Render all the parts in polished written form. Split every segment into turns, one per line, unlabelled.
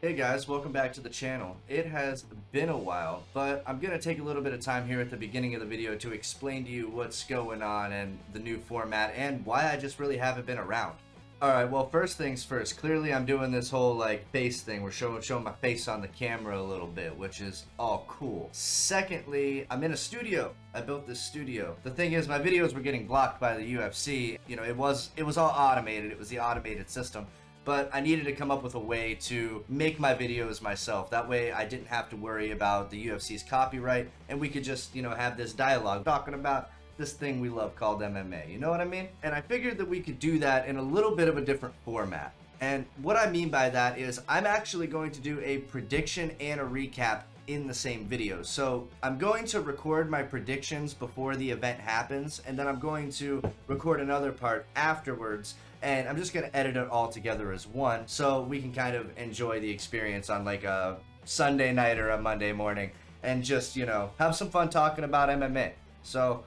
Hey guys, welcome back to the channel. It has been a while, but I'm going to take a little bit of time here at the beginning of the video to explain to you what's going on and the new format and why I just really haven't been around. Alright, well first things first, clearly I'm doing this whole like face thing. We're showing my face on the camera a little bit, which is all cool. Secondly, I'm in a studio. I built this studio. The thing is, my videos were getting blocked by the UFC. You know, it was all automated. It was the automated system. But I needed to come up with a way to make my videos myself. That way I didn't have to worry about the UFC's copyright, and we could just, you know, have this dialogue talking about this thing we love called MMA. You know what I mean? And I figured that we could do that in a little bit of a different format. And what I mean by that is I'm actually going to do a prediction and a recap in the same video. So I'm going to record my predictions before the event happens, and then I'm going to record another part afterwards, and I'm just going to edit it all together as one so we can kind of enjoy the experience on like a Sunday night or a Monday morning and just, you know, have some fun talking about MMA. So,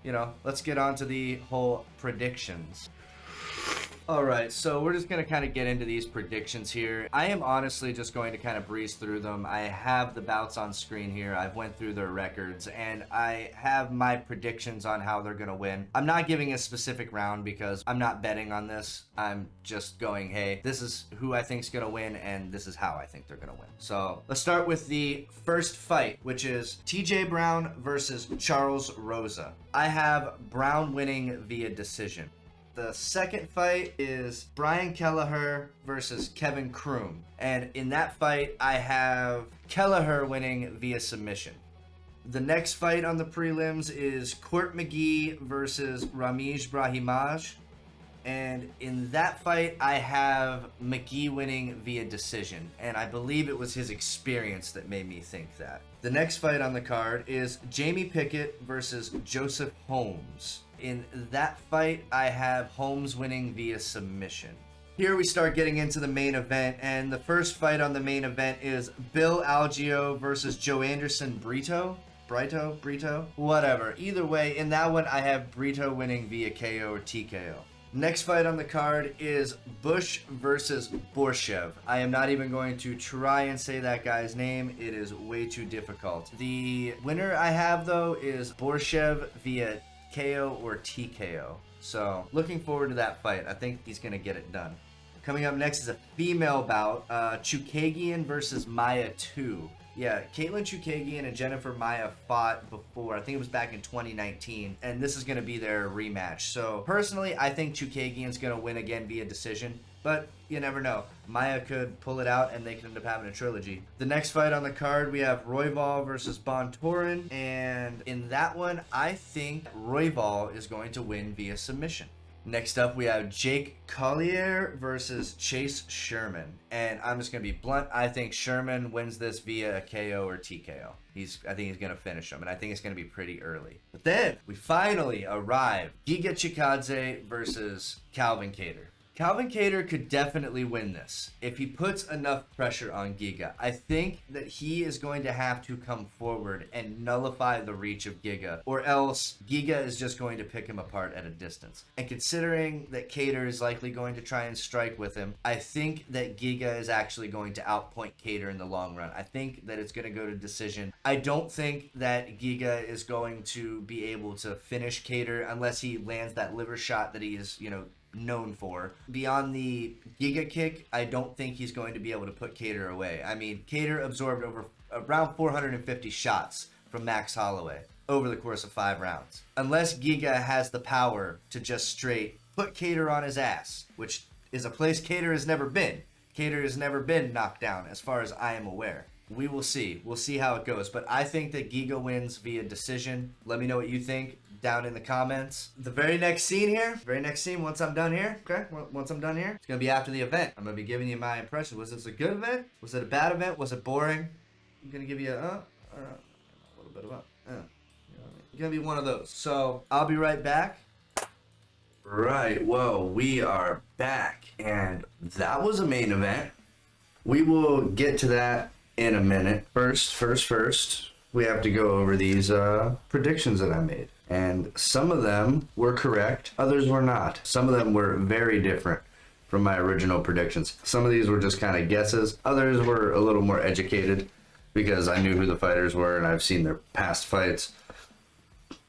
you know, let's get on to the whole predictions. Alright, so we're just going to kind of get into these predictions here. I am honestly just going to kind of breeze through them. I have the bouts on screen here. I've went through their records, and I have my predictions on how they're going to win. I'm not giving a specific round because I'm not betting on this. I'm just going, hey, this is who I think is going to win, and this is how I think they're going to win. So let's start with the first fight, which is TJ Brown versus Charles Rosa. I have Brown winning via decision. The second fight is Brian Kelleher versus Kevin Kroom. And in that fight, I have Kelleher winning via submission. The next fight on the prelims is Court McGee versus Ramiz Brahimaj. And in that fight, I have McGee winning via decision. And I believe it was his experience that made me think that. The next fight on the card is Jamie Pickett versus Joseph Holmes. In that fight, I have Holmes winning via submission. Here we start getting into the main event, and the first fight on the main event is Bill Algeo versus Joe Anderson Brito, whatever. Either way, in that one, I have Brito winning via KO or TKO. Next fight on the card is Bush versus Borshev. I am not even going to try and say that guy's name. It is way too difficult. The winner I have, though, is Borshev via KO or TKO. So looking forward to that fight. I think he's going to get it done. Coming up next is a female bout. Chookagian versus Maya 2. Yeah, Caitlin Chookagian and Jennifer Maya fought before. I think it was back in 2019. And this is going to be their rematch. So personally, I think Chookagian's going to win again via decision. But you never know. Maya could pull it out and they could end up having a trilogy. The next fight on the card, we have Royval versus Bontorin. And in that one, I think Royval is going to win via submission. Next up, we have Jake Collier versus Chase Sherman. And I'm just going to be blunt. I think Sherman wins this via a KO or TKO. I think he's going to finish him, and I think it's going to be pretty early. But then, we finally arrive. Giga Chikadze versus Calvin Kattar. Calvin Kattar could definitely win this if he puts enough pressure on Giga. I think that he is going to have to come forward and nullify the reach of Giga, or else Giga is just going to pick him apart at a distance. And considering that Kattar is likely going to try and strike with him, I think that Giga is actually going to outpoint Kattar in the long run. I think that it's going to go to decision. I don't think that Giga is going to be able to finish Kattar unless he lands that liver shot that he is, you know, known for. Beyond the Giga kick, I don't think he's going to be able to put Kattar away. I mean, Kattar absorbed around 450 shots from Max Holloway over the course of 5 rounds. Unless Giga has the power to just straight put Kattar on his ass, which is a place Kattar has never been. Kattar has never been knocked down as far as I am aware. We will see. We'll see how it goes. But I think that Giga wins via decision. Let me know what you think down in the comments. The very next scene, once I'm done here, okay? Once I'm done here, it's going to be after the event. I'm going to be giving you my impression. Was this a good event? Was it a bad event? Was it boring? I'm going to give you a little bit of a, It's going to be one of those. So I'll be right back. Right, well, we are back. And that was a main event. We will get to that in a minute. First, we have to go over these predictions that I made. And some of them were correct, others were not. Some of them were very different from my original predictions. Some of these were just kind of guesses. Others were a little more educated because I knew who the fighters were and I've seen their past fights.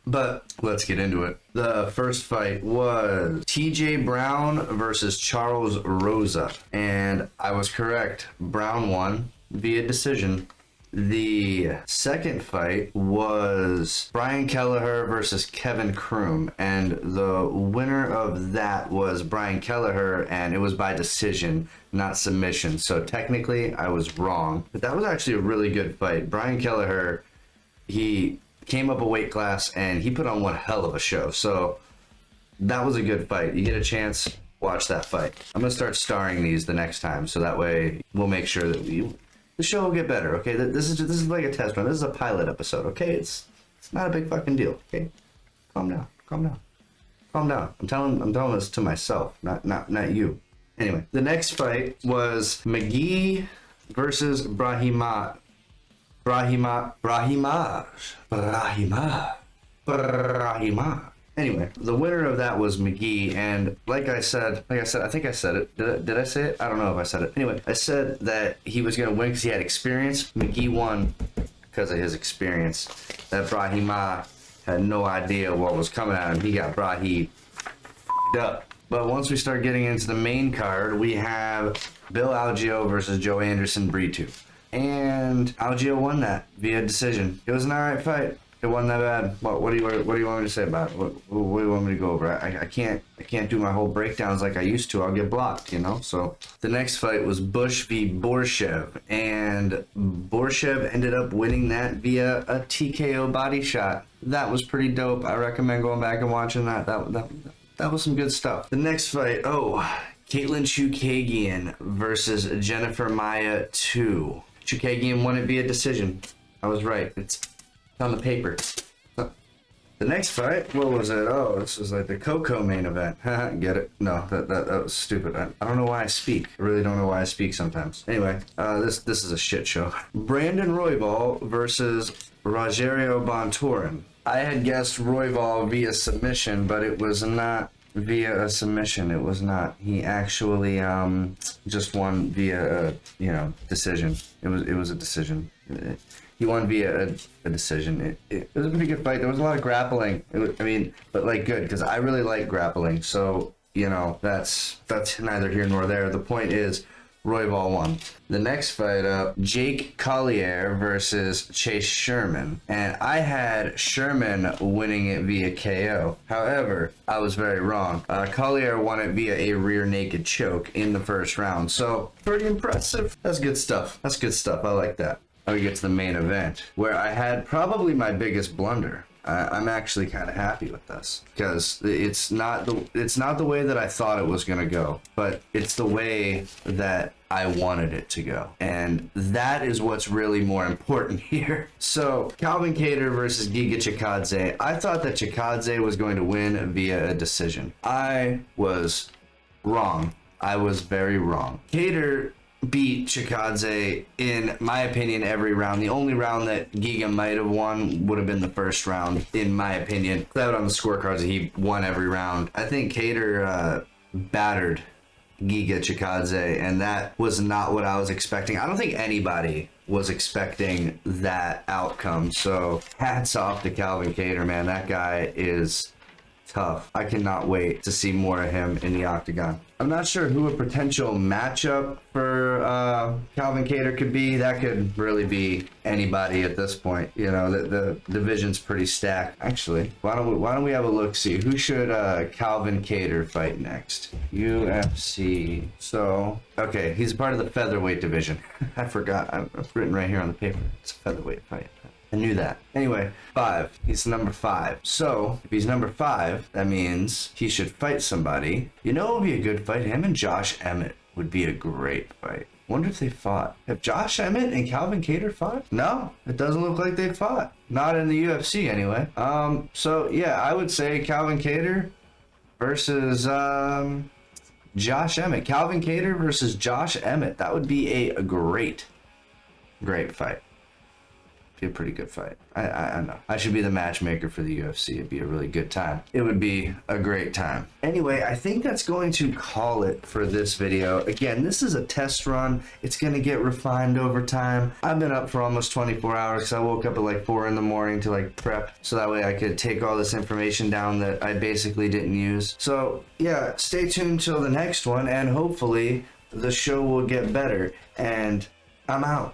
But let's get into it. The first fight was TJ Brown versus Charles Rosa. And I was correct. Brown won via decision. The second fight was Brian Kelleher versus Kevin Kroom, and the winner of that was Brian Kelleher, and it was by decision, not submission. So technically I was wrong, but that was actually a really good fight. Brian Kelleher, he came up a weight class and he put on one hell of a show. So that was a good fight. You get a chance, watch that fight. I'm gonna start starring these the next time, so that way we'll make sure that the show will get better, okay? This is like a test run. This is a pilot episode, okay? It's not a big fucking deal, okay? Calm down. I'm telling this to myself, not you. Anyway, the next fight was McGee versus Brahimaj. Anyway, the winner of that was McGee, and like I said, I think I said it. Did I say it? I don't know if I said it. Anyway, I said that he was going to win because he had experience. McGee won because of his experience. That Brahima had no idea what was coming at him. He got Brahi up. But once we start getting into the main card, we have Bill Algeo versus Joe Anderson Brito. And Algeo won that via decision. It was an alright fight. It wasn't that bad. What do you want me to say about it? What do you want me to go over? I can't do my whole breakdowns like I used to. I'll get blocked, you know. So the next fight was Bush v Borshev, and Borshev ended up winning that via a TKO body shot. That was pretty dope. I recommend going back and watching that. That was some good stuff. The next fight, Caitlin Chookagian versus Jennifer Maia 2. Chookagian won it via decision. I was right. It's on the paper. The next fight, what was it? Oh, this was like the Coco main event. Get it? No, that was stupid. I don't know why I speak. I really don't know why I speak sometimes. Anyway, this is a shit show. Brandon Royval versus Rogerio Bontorin. I had guessed Royval via submission, but it was not via a submission. It was not. He actually just won via a decision. It was a decision. He won via a decision. It was a pretty good fight. There was a lot of grappling. But like good, because I really like grappling. So, you know, that's neither here nor there. The point is, Royval won. The next fight up, Jake Collier versus Chase Sherman. And I had Sherman winning it via KO. However, I was very wrong. Collier won it via a rear naked choke in the first round. So, pretty impressive. That's good stuff. I like that. Now we get to the main event, where I had probably my biggest blunder. I'm actually kind of happy with this because it's not the way that I thought it was gonna go, but it's the way that I wanted it to go, and that is what's really more important here. So Calvin Kattar versus Giga Chikadze. I thought that Chikadze was going to win via a decision. I was wrong. I was very wrong. Kattar beat Chikadze, in my opinion, every round. The only round that Giga might have won would have been the first round, in my opinion. That on the scorecards, he won every round. I think Kattar battered Giga Chikadze, and that was not what I was expecting. I don't think anybody was expecting that outcome. So hats off to Calvin Kattar, man. That guy is tough. I cannot wait to see more of him in the octagon. I'm not sure who a potential matchup for Calvin Kattar could be. That could really be anybody at this point. You know, the division's pretty stacked. Actually, why don't we have a look, see who should Calvin Kattar fight next? UFC. So okay, he's part of the featherweight division. I forgot. I've written right here on the paper. It's a featherweight fight. I knew that. Anyway, 5. He's number 5. So, if he's number 5, that means he should fight somebody. You know what would be a good fight? Him and Josh Emmett would be a great fight. Wonder if they fought. Have Josh Emmett and Calvin Kattar fought? No, it doesn't look like they fought. Not in the UFC anyway. So yeah, I would say Calvin Kattar versus Josh Emmett. Calvin Kattar versus Josh Emmett. That would be a great fight. Be a pretty good fight. I know. I should be the matchmaker for the UFC. It'd be a really good time. It would be a great time. Anyway, I think that's going to call it for this video. Again, this is a test run. It's going to get refined over time. I've been up for almost 24 hours because I woke up at like 4 in the morning to like prep so that way I could take all this information down that I basically didn't use. So yeah, stay tuned till the next one and hopefully the show will get better. And I'm out.